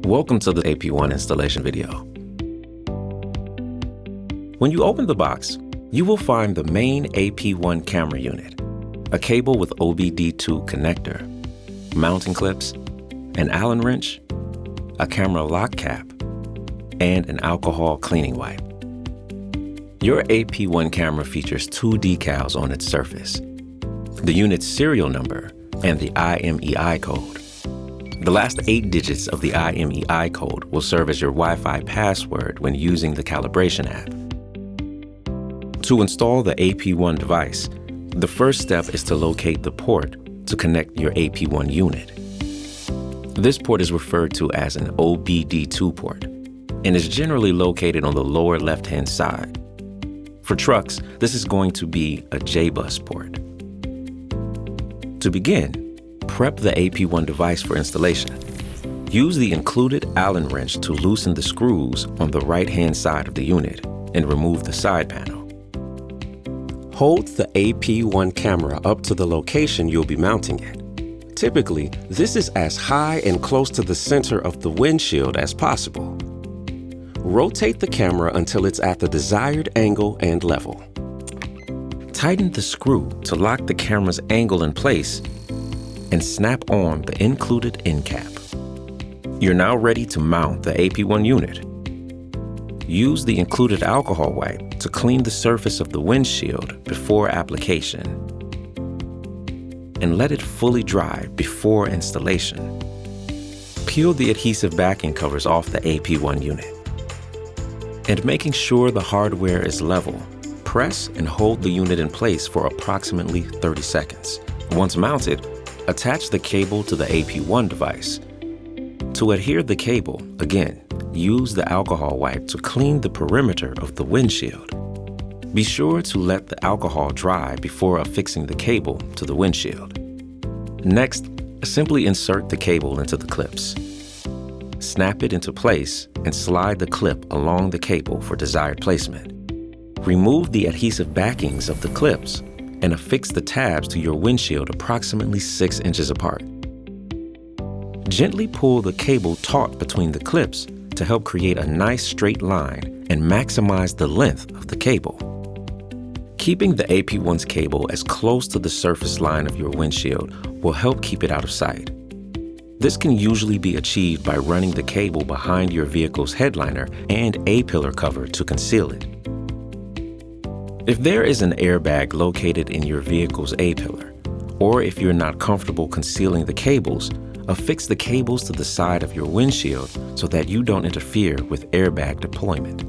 Welcome to the AP1 installation video. When you open the box, you will find the main AP1 camera unit, a cable with OBD2 connector, mounting clips, an Allen wrench, a camera lock cap, and an alcohol cleaning wipe. Your AP1 camera features two decals on its surface, the unit's serial number and the IMEI code. The last 8 digits of the IMEI code will serve as your Wi-Fi password when using the calibration app. To install the AP1 device, the first step is to locate the port to connect your AP1 unit. This port is referred to as an OBD2 port and is generally located on the lower left-hand side. For trucks, this is going to be a J-bus port. To begin, prep the AP1 device for installation. Use the included Allen wrench to loosen the screws on the right-hand side of the unit and remove the side panel. Hold the AP1 camera up to the location you'll be mounting it. Typically, this is as high and close to the center of the windshield as possible. Rotate the camera until it's at the desired angle and level. Tighten the screw to lock the camera's angle in place and snap on the included end cap. You're now ready to mount the AP1 unit. Use the included alcohol wipe to clean the surface of the windshield before application, and let it fully dry before installation. Peel the adhesive backing covers off the AP1 unit. And making sure the hardware is level, press and hold the unit in place for approximately 30 seconds. Once mounted, attach the cable to the AP1 device. To adhere the cable, again, use the alcohol wipe to clean the perimeter of the windshield. Be sure to let the alcohol dry before affixing the cable to the windshield. Next, simply insert the cable into the clips. Snap it into place and slide the clip along the cable for desired placement. Remove the adhesive backings of the clips and affix the tabs to your windshield approximately 6 inches apart. Gently pull the cable taut between the clips to help create a nice straight line and maximize the length of the cable. Keeping the AP1's cable as close to the surface line of your windshield will help keep it out of sight. This can usually be achieved by running the cable behind your vehicle's headliner and A-pillar cover to conceal it. If there is an airbag located in your vehicle's A-pillar, or if you're not comfortable concealing the cables, affix the cables to the side of your windshield so that you don't interfere with airbag deployment.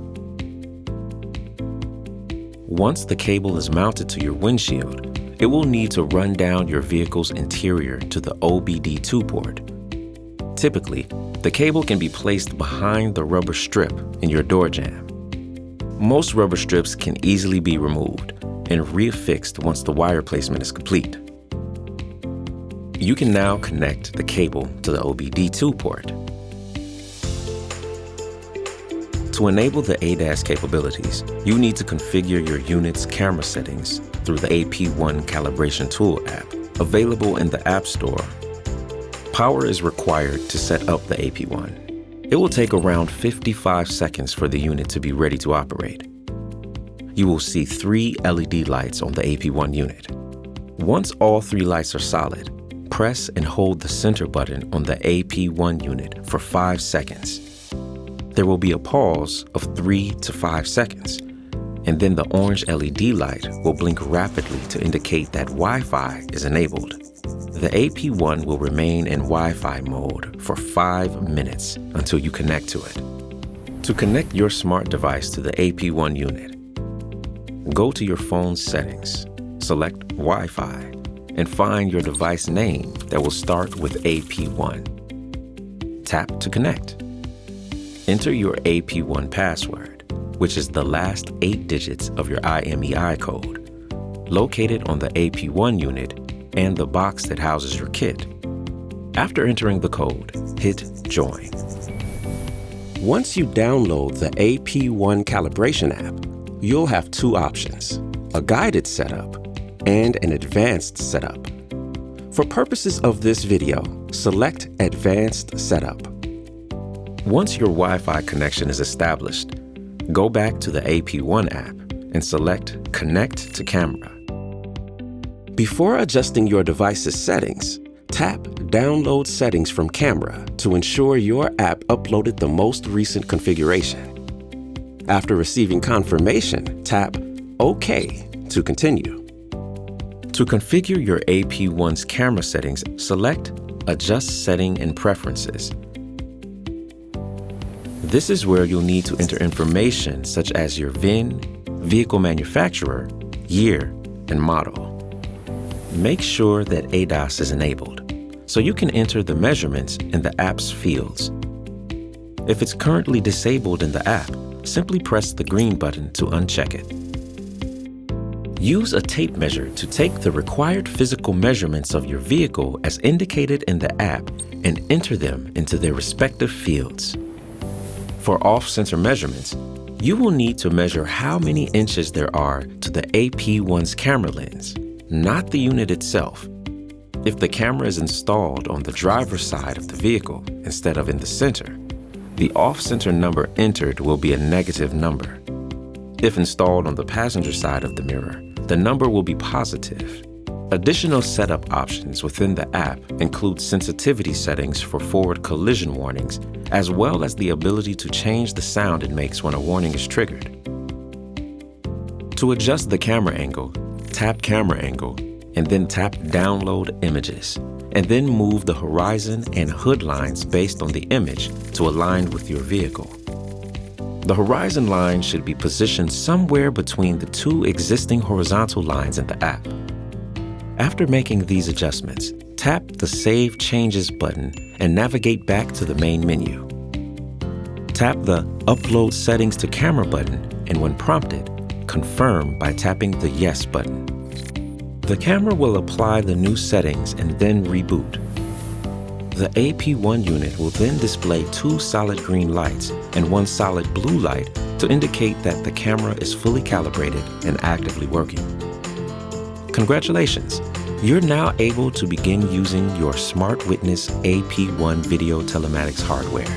Once the cable is mounted to your windshield, it will need to run down your vehicle's interior to the OBD2 port. Typically, the cable can be placed behind the rubber strip in your door jamb. Most rubber strips can easily be removed and reaffixed once the wire placement is complete. You can now connect the cable to the OBD2 port. To enable the ADAS capabilities, you need to configure your unit's camera settings through the AP1 Calibration Tool app, available in the App Store. Power is required to set up the AP1. It will take around 55 seconds for the unit to be ready to operate. You will see 3 LED lights on the AP1 unit. Once all 3 lights are solid, press and hold the center button on the AP1 unit for 5 seconds. There will be a pause of 3 to 5 seconds, and then the orange LED light will blink rapidly to indicate that Wi-Fi is enabled. The AP1 will remain in Wi-Fi mode for 5 minutes until you connect to it. To connect your smart device to the AP1 unit, go to your phone's settings, select Wi-Fi, and find your device name that will start with AP1. Tap to connect. Enter your AP1 password, which is the last 8 digits of your IMEI code, located on the AP1 unit and the box that houses your kit. After entering the code, hit Join. Once you download the AP1 calibration app, you'll have 2 options: a guided setup and an advanced setup. For purposes of this video, select Advanced Setup. Once your Wi-Fi connection is established, go back to the AP1 app and select Connect to Camera. Before adjusting your device's settings, tap Download Settings from Camera to ensure your app uploaded the most recent configuration. After receiving confirmation, tap OK to continue. To configure your AP1's camera settings, select Adjust Setting and Preferences. This is where you'll need to enter information such as your VIN, vehicle manufacturer, year, and model. Make sure that ADAS is enabled, so you can enter the measurements in the app's fields. If it's currently disabled in the app, simply press the green button to uncheck it. Use a tape measure to take the required physical measurements of your vehicle as indicated in the app and enter them into their respective fields. For off-center measurements, you will need to measure how many inches there are to the AP1's camera lens, not the unit itself. If the camera is installed on the driver's side of the vehicle instead of in the center, the off-center number entered will be a negative number. If installed on the passenger side of the mirror, the number will be positive. Additional setup options within the app include sensitivity settings for forward collision warnings, as well as the ability to change the sound it makes when a warning is triggered. To adjust the camera angle, tap Camera Angle, and then tap Download Images, and then move the horizon and hood lines based on the image to align with your vehicle. The horizon line should be positioned somewhere between the two existing horizontal lines in the app. After making these adjustments, tap the Save Changes button and navigate back to the main menu. Tap the Upload Settings to Camera button, and when prompted, confirm by tapping the Yes button. The camera will apply the new settings and then reboot. The AP1 unit will then display 2 solid green lights and 1 solid blue light to indicate that the camera is fully calibrated and actively working. Congratulations! You're now able to begin using your Smart Witness AP1 video telematics hardware.